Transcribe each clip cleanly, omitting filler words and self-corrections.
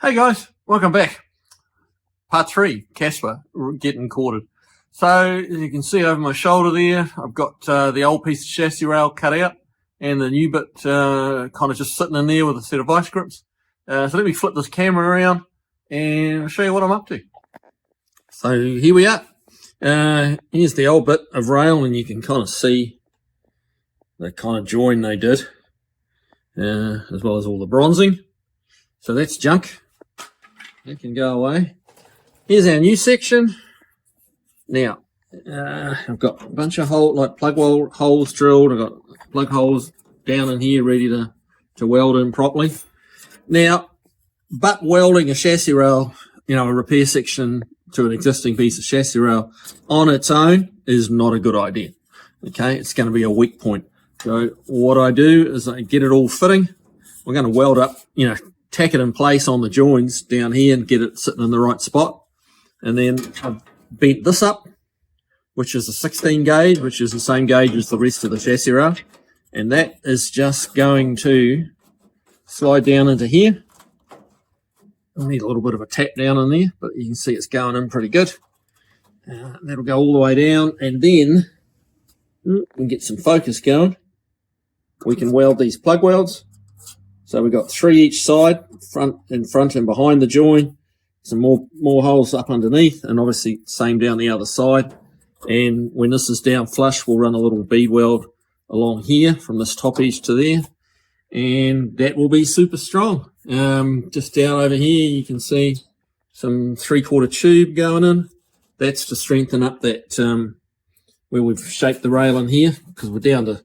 Hey guys, welcome back. Part 3, Caspa, getting corded. So, as you can see over my shoulder there, I've got the old piece of chassis rail cut out and the new bit kind of just sitting in there with a set of vice grips. So let me flip this camera around and I'll show you what I'm up to. So here we are. Here's the old bit of rail, and you can kind of see the kind of join they did, as well as all the bronzing. So that's junk. That can go away. Here's our new section. Now, I've got a bunch of plug holes drilled. I've got plug holes down in here ready to weld in properly. Now, butt welding a chassis rail, a repair section to an existing piece of chassis rail on its own is not a good idea. Okay, it's going to be a weak point. So what I do is I get it all fitting. We're going to weld up, tack it in place on the joins down here and get it sitting in the right spot. And then I've bent this up, which is a 16 gauge, which is the same gauge as the rest of the chassis rail. And that is just going to slide down into here. I need a little bit of a tap down in there, but you can see it's going in pretty good. That'll go all the way down, and then we can get some focus going. We can weld these plug welds. So we've got 3 each side, front and behind the join. Some more holes up underneath, and obviously same down the other side. And when this is down flush, we'll run a little bead weld along here from this top edge to there, and that will be super strong. Just down over here, you can see some 3/4 tube going in. That's to strengthen up that where we've shaped the rail in here, because we're down to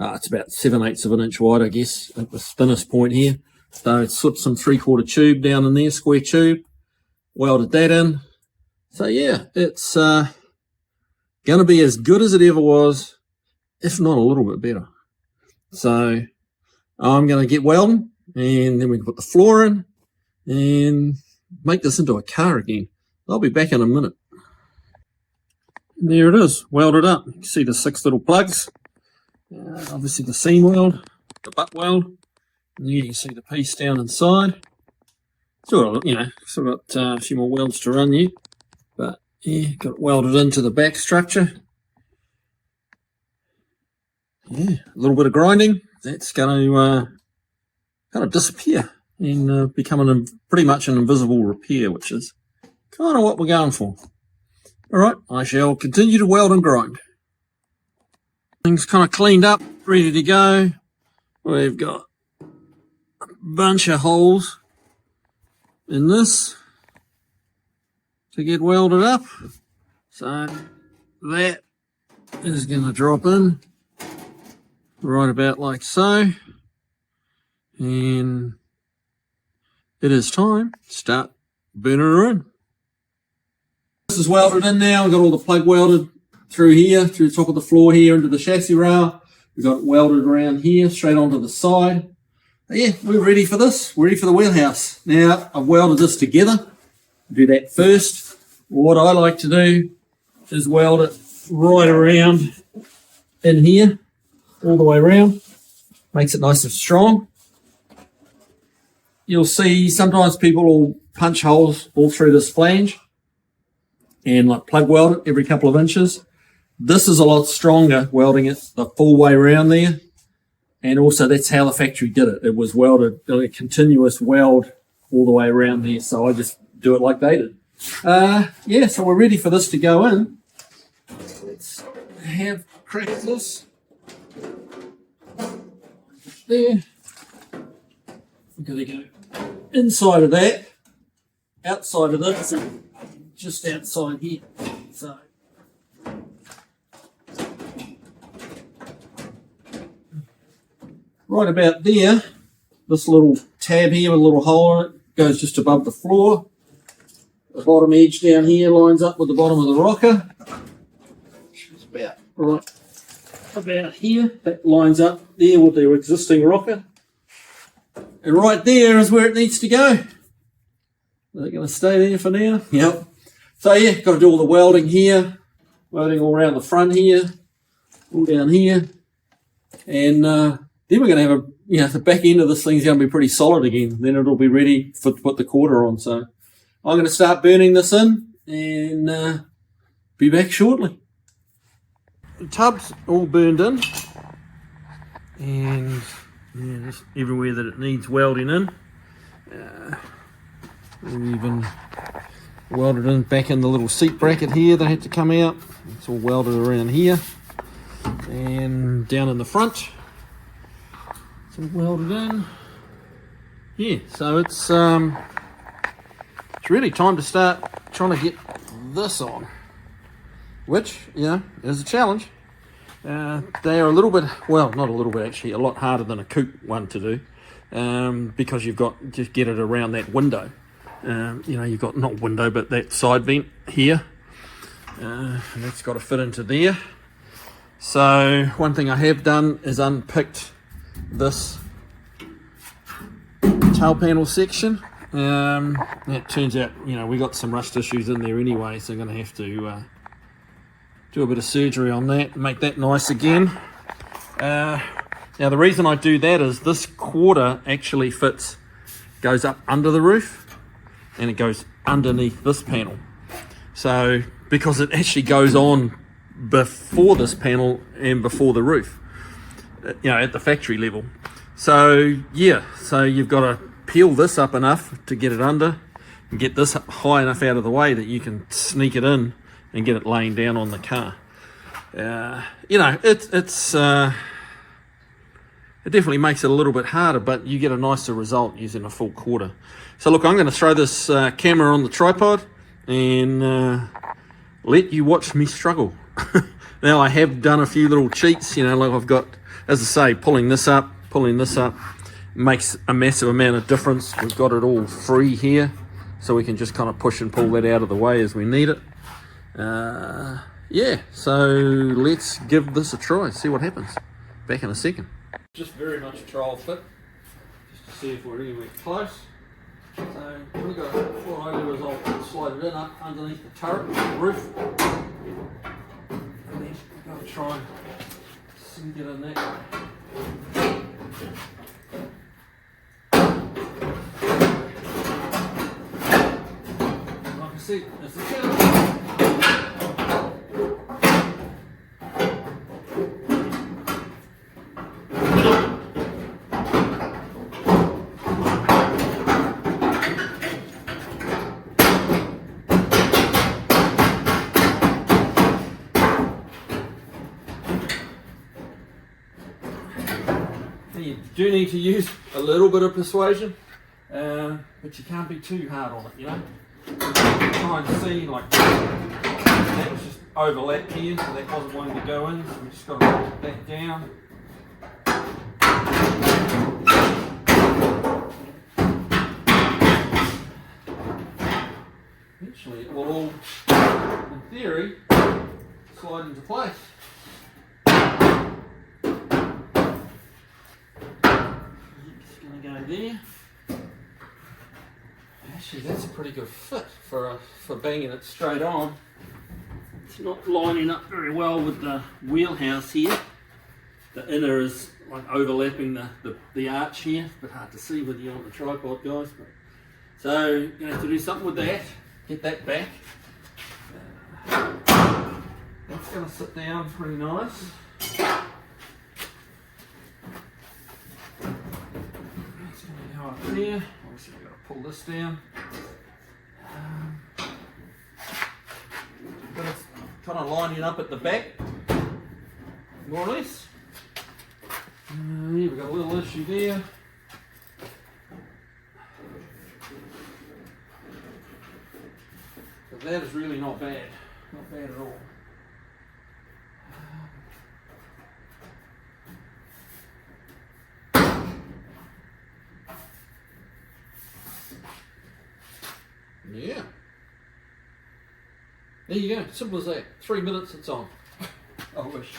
it's about 7/8 of an inch wide, I guess, at the thinnest point here. So slipped some 3/4 tube down in there, square tube, welded that in. So yeah, it's going to be as good as it ever was, if not a little bit better. So I'm going to get welding, and then we can put the floor in and make this into a car again. I'll be back in a minute. And there it is, welded up. You can see the 6 little plugs. Obviously the seam weld, the butt weld, and you can see the piece down inside. Still got a few more welds to run yet, but yeah, got it welded into the back structure. Yeah, a little bit of grinding. That's going to kind of disappear and become pretty much an invisible repair, which is kind of what we're going for. All right, I shall continue to weld and grind. Things kind of cleaned up, ready to go. We've got a bunch of holes in this to get welded up. So that is going to drop in right about like so. And it is time to start burning her in. This is welded in now. We've got all the plug welded through here, through the top of the floor here into the chassis rail. We've got it welded around here, straight onto the side. But yeah, we're ready for this. We're ready for the wheelhouse. Now, I've welded this together. Do that first. What I like to do is weld it right around in here, all the way around. Makes it nice and strong. You'll see sometimes people will punch holes all through this flange and like plug weld it every couple of inches. This is a lot stronger, welding it the full way around there. And also that's how the factory did it. It was welded, a continuous weld all the way around there. So I just do it like they did. Yeah, so we're ready for this to go in. Let's have crack this. There. We're going to go inside of that, outside of this, just outside here. So right about there, this little tab here with a little hole in it goes just above the floor. The bottom edge down here lines up with the bottom of the rocker. It's about right about here. That lines up there with the existing rocker. And right there is where it needs to go. They're going to stay there for now. Yep. So yeah, got to do all the welding here, welding all around the front here, all down here, and then we're going to have the back end of this thing's going to be pretty solid again. Then it'll be ready to put the quarter on. So I'm going to start burning this in and be back shortly. The tub's all burned in, and just everywhere that it needs welding in. We've even welded in back in the little seat bracket here. They had to come out. It's all welded around here and down in the front. It's all welded in. Yeah, so it's really time to start trying to get this on, which is a challenge. They are a little bit, well, not a little bit actually, a lot harder than a coupe one to do, because you've got to get it around that window. You've got not window but that side vent here, and that's got to fit into there. So one thing I have done is unpicked this tail panel section. It turns out we got some rust issues in there anyway, so I'm going to have to do a bit of surgery on that, make that nice again. Now the reason I do that is this quarter actually goes up under the roof, and it goes underneath this panel. So because it actually goes on before this panel and before the roof, at the factory level. So so you've got to peel this up enough to get it under, and get this high enough out of the way that you can sneak it in and get it laying down on the car. It definitely makes it a little bit harder, but you get a nicer result using a full quarter. So look, I'm going to throw this camera on the tripod and let you watch me struggle. Now I have done a few little cheats, like I've got, as I say, pulling this up makes a massive amount of difference. We've got it all free here, so we can just kind of push and pull that out of the way as we need it. So let's give this a try, see what happens. Back in a second. Just very much a trial fit, just to see if we're anywhere close. So what I do is I'll slide it in up underneath the turret, the roof, and then we've got to try and sink it in that way. Like I said, it's a challenge. You do need to use a little bit of persuasion, but you can't be too hard on it, Try and see, like, that was just overlapped here, so that wasn't wanting to go in, so we just got to put that down. Eventually it will all, in theory, slide into place. Go there. Actually, that's a pretty good fit for banging it straight on. It's not lining up very well with the wheelhouse here. The inner is like overlapping the arch here. It's a bit hard to see with you on the tripod, guys. So you're going to have to do something with that. Get that back. That's going to sit down pretty nice. Up there. Obviously we've got to pull this down. But it's kind of lining up at the back, more or less. We've got a little issue there. But that is really not bad. Not bad at all. Yeah. There you go. Simple as that. 3 minutes, it's on. I wish.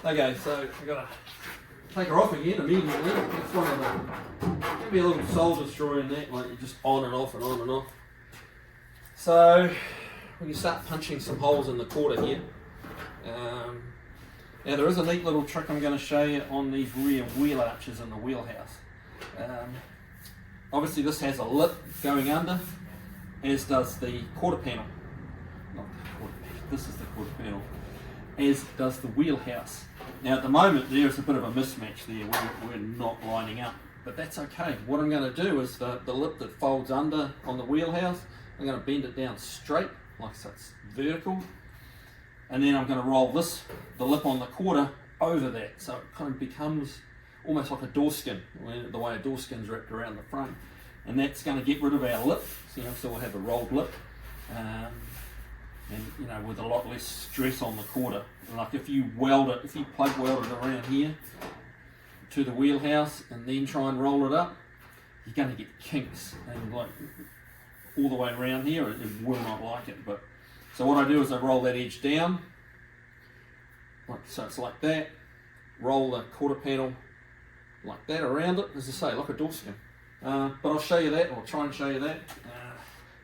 Okay, so I've got to take her off again immediately. It's one of the, give me a little soul destroyer in that, like you just on and off and on and off. So we can start punching some holes in the quarter here. Now Now there is a neat little trick I'm going to show you on these rear wheel arches in the wheelhouse. Obviously this has a lip going under, as does the quarter panel. Not the quarter panel, this is the quarter panel. As does the wheelhouse. Now at the moment there's a bit of a mismatch there, we're not lining up, but that's okay. What I'm going to do is the lip that folds under on the wheelhouse, I'm going to bend it down straight, like so it's vertical, and then I'm going to roll the lip on the quarter over that, so it kind of becomes almost like a door skin, the way a door skin's wrapped around the frame. And that's going to get rid of our lip, so we'll have a rolled lip, and with a lot less stress on the quarter. Like if you plug weld it around here to the wheelhouse and then try and roll it up, you're going to get kinks, and like all the way around here, it will not like it. But so what I do is I roll that edge down, so it's like that, roll the quarter panel like that around it, as I say, like a door skin. But I'll show you that, or try and show you that.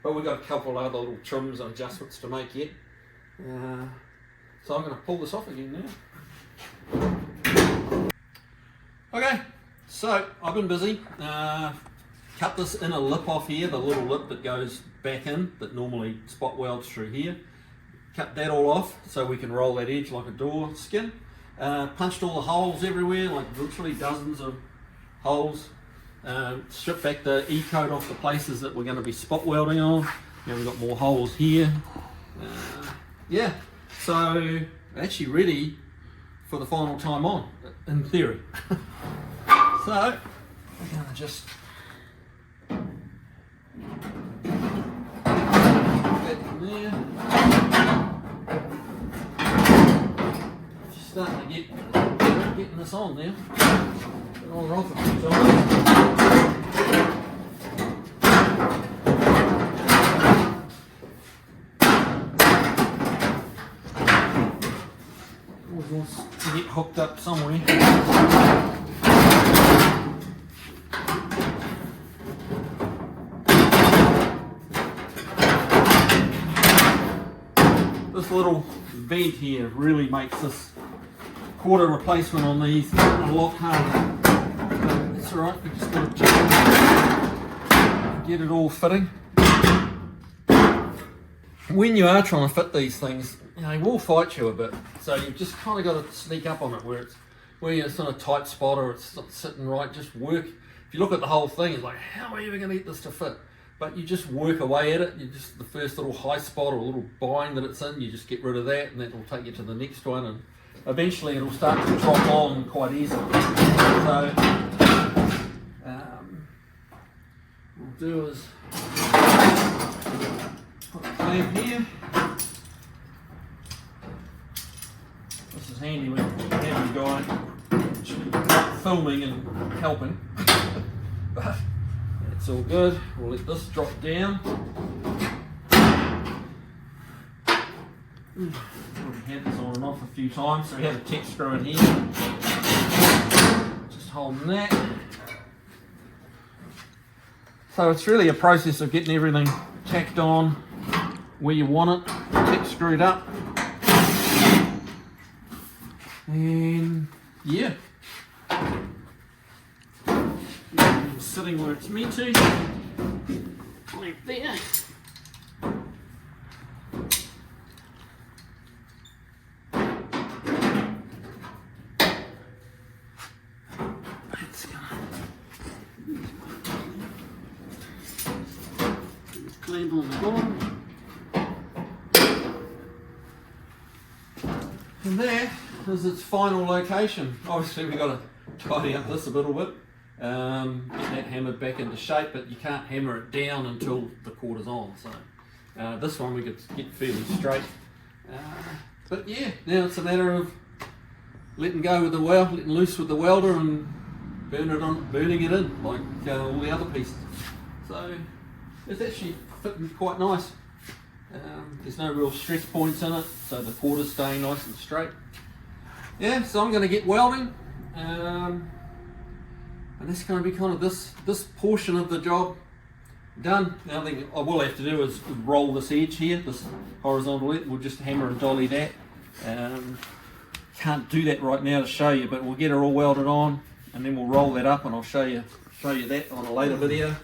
But we've got a couple other little trims and adjustments to make yet. So I'm going to pull this off again now. Okay, so I've been busy. Cut this inner lip off here, the little lip that goes back in, that normally spot welds through here. Cut that all off so we can roll that edge like a door skin. Punched all the holes everywhere, like literally dozens of holes. Strip back the E-coat off the places that we're going to be spot welding on. Now we've got more holes here. Yeah, so actually ready for the final time on, in theory. So we're going to just put that in there. Just starting to getting this on now. Put it on off a few times. Always wants to get hooked up somewhere. This little vent here really makes this quarter replacement on these a lot harder. That's alright, we just got to get it all fitting. When you are trying to fit these things, they will fight you a bit. So you've just kind of got to sneak up on it where you're in a tight spot or it's not sitting right. Just work. If you look at the whole thing, it's like, how am I ever going to get this to fit? But you just work away at it. You just, the first little high spot or little bind that it's in, you just get rid of that, and that will take you to the next one, and eventually it'll start to drop on quite easily. So what we'll do is put a clamp here. This is handy when you have a guy filming and helping. But it's all good. We'll let this drop down. Already had this on and off a few times, so we have a tech screw in here. Just holding that. So it's really a process of getting everything tacked on where you want it, tech screwed up. And yeah. Sitting where it's meant to. Clamp there. That's gonna clamp on the bottom. And there is its final location. Obviously we've got to tidy up this a little bit. Get that hammered back into shape, but you can't hammer it down until the quarter's on. So this one we could get fairly straight. But yeah, now it's a matter of letting go with the weld, letting loose with the welder, and burning it in like all the other pieces. So it's actually fitting quite nice. There's no real stress points in it, so the quarter's staying nice and straight. Yeah, so I'm going to get welding. And that's going to be kind of this portion of the job done. Now the thing I will have to do is roll this edge here, this horizontal edge. We'll just hammer and dolly that. Can't do that right now to show you, but we'll get her all welded on, and then we'll roll that up, and I'll show you that on a later video,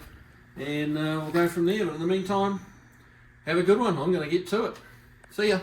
and we'll go from there. But in the meantime, have a good one. I'm going to get to it. See ya.